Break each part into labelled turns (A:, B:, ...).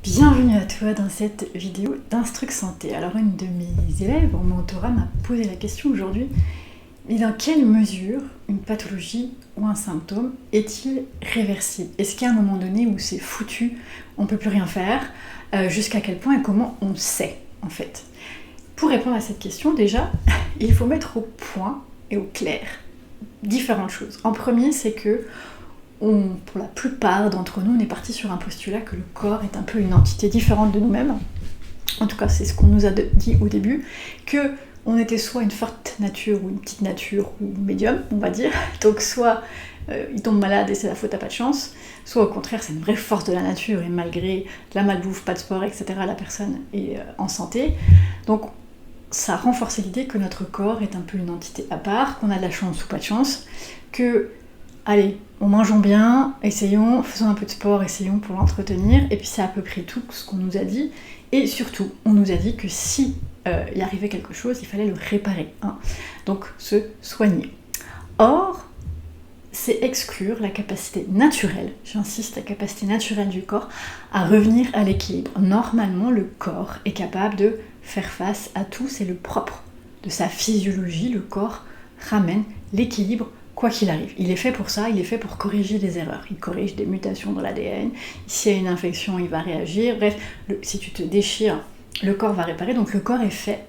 A: Bienvenue à toi dans cette vidéo d'Instruc Santé. Alors une de mes élèves en mentorat m'a posé la question aujourd'hui, mais dans quelle mesure une pathologie ou un symptôme est-il réversible? Est-ce qu'il y a un moment donné où c'est foutu, on ne peut plus rien faire, jusqu'à quel point et comment on sait en fait? Pour répondre à cette question, déjà, il faut mettre au point et au clair différentes choses. En premier, c'est que pour la plupart d'entre nous, on est parti sur un postulat que le corps est un peu une entité différente de nous-mêmes. En tout cas, c'est ce qu'on nous a dit au début, que on était soit une forte nature ou une petite nature ou médium, on va dire. Donc soit il tombe malade et c'est la faute à pas de chance, soit au contraire c'est une vraie force de la nature et malgré la malbouffe, pas de sport, etc., la personne est en santé. Donc ça a renforcé l'idée que notre corps est un peu une entité à part, qu'on a de la chance ou pas de chance, que allez, mangeons bien, essayons, faisons un peu de sport, essayons pour l'entretenir, et puis c'est à peu près tout ce qu'on nous a dit, et surtout, on nous a dit que si il arrivait quelque chose, il fallait le réparer, hein. Donc se soigner. Or, c'est exclure la capacité naturelle, j'insiste, la capacité naturelle du corps à revenir à l'équilibre. Normalement, le corps est capable de faire face à tout, c'est le propre de sa physiologie, le corps ramène l'équilibre quoi qu'il arrive. Il est fait pour ça, il est fait pour corriger les erreurs. Il corrige des mutations dans l'ADN, s'il y a une infection, il va réagir, bref, si tu te déchires, le corps va réparer, donc le corps est fait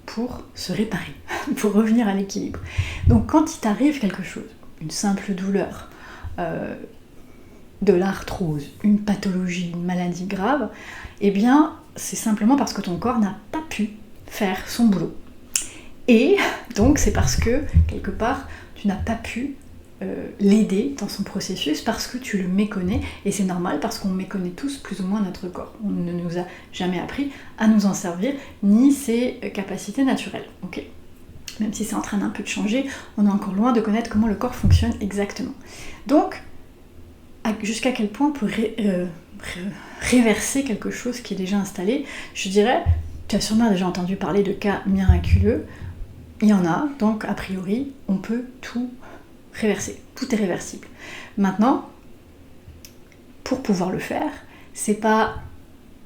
A: pour se réparer, pour revenir à l'équilibre. Donc quand il t'arrive quelque chose, une simple douleur, de l'arthrose, une pathologie, une maladie grave, eh bien c'est simplement parce que ton corps n'a pas pu faire son boulot. Et donc c'est parce que, quelque part, tu n'as pas pu l'aider dans son processus parce que tu le méconnais, et c'est normal parce qu'on méconnaît tous plus ou moins notre corps. On ne nous a jamais appris à nous en servir, ni ses capacités naturelles. Okay. Même si c'est en train d'un peu de changer, on est encore loin de connaître comment le corps fonctionne exactement. Donc, jusqu'à quel point on peut réverser quelque chose qui est déjà installé? Je dirais, tu as sûrement déjà entendu parler de cas miraculeux. Il y en a, donc a priori, on peut tout réverser. Tout est réversible. Maintenant, pour pouvoir le faire, c'est pas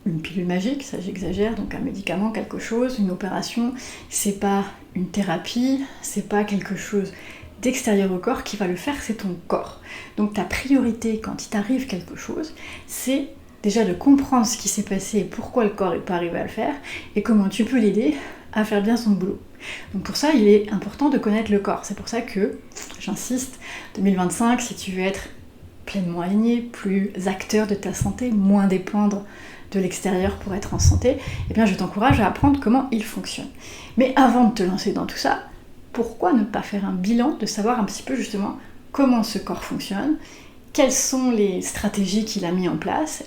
A: une pilule magique, ça j'exagère, donc un médicament, quelque chose, une opération, c'est pas une thérapie, c'est pas quelque chose d'extérieur au corps qui va le faire, c'est ton corps. Donc ta priorité quand il t'arrive quelque chose, c'est déjà de comprendre ce qui s'est passé et pourquoi le corps n'est pas arrivé à le faire, et comment tu peux l'aider à faire bien son boulot. Donc pour ça, il est important de connaître le corps. C'est pour ça que, j'insiste, 2025, si tu veux être pleinement aligné, plus acteur de ta santé, moins dépendre de l'extérieur pour être en santé, eh bien je t'encourage à apprendre comment il fonctionne. Mais avant de te lancer dans tout ça, pourquoi ne pas faire un bilan, de savoir un petit peu justement comment ce corps fonctionne, quelles sont les stratégies qu'il a mis en place,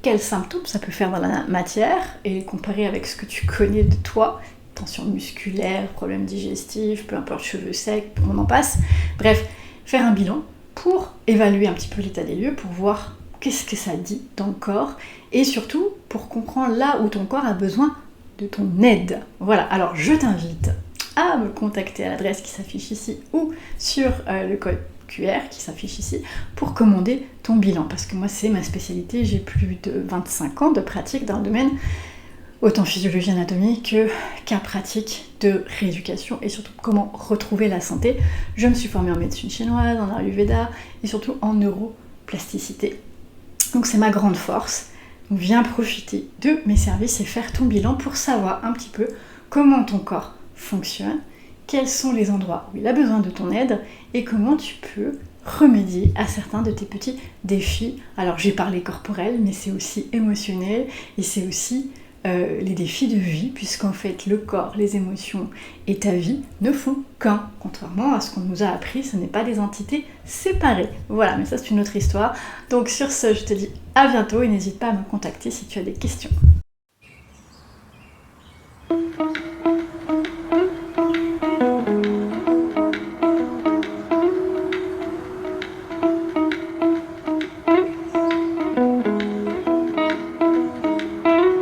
A: quels symptômes ça peut faire dans la matière, et comparer avec ce que tu connais de toi, tension musculaire, problèmes digestifs, peu importe, cheveux secs, on en passe. Bref, faire un bilan pour évaluer un petit peu l'état des lieux, pour voir qu'est-ce que ça dit dans le corps, et surtout pour comprendre là où ton corps a besoin de ton aide. Voilà, alors je t'invite à me contacter à l'adresse qui s'affiche ici ou sur le code QR qui s'affiche ici pour commander ton bilan, parce que moi c'est ma spécialité, j'ai plus de 25 ans de pratique dans le domaine autant physiologie anatomie que cas pratique de rééducation et surtout comment retrouver la santé. Je me suis formée en médecine chinoise, en Ayurveda et surtout en neuroplasticité. Donc c'est ma grande force. Donc viens profiter de mes services et faire ton bilan pour savoir un petit peu comment ton corps fonctionne, quels sont les endroits où il a besoin de ton aide et comment tu peux remédier à certains de tes petits défis. Alors j'ai parlé corporel, mais c'est aussi émotionnel et c'est aussi les défis de vie, puisqu'en fait le corps, les émotions et ta vie ne font qu'un. Contrairement à ce qu'on nous a appris, ce n'est pas des entités séparées. Voilà, mais ça c'est une autre histoire. Donc sur ce, je te dis à bientôt et n'hésite pas à me contacter si tu as des questions.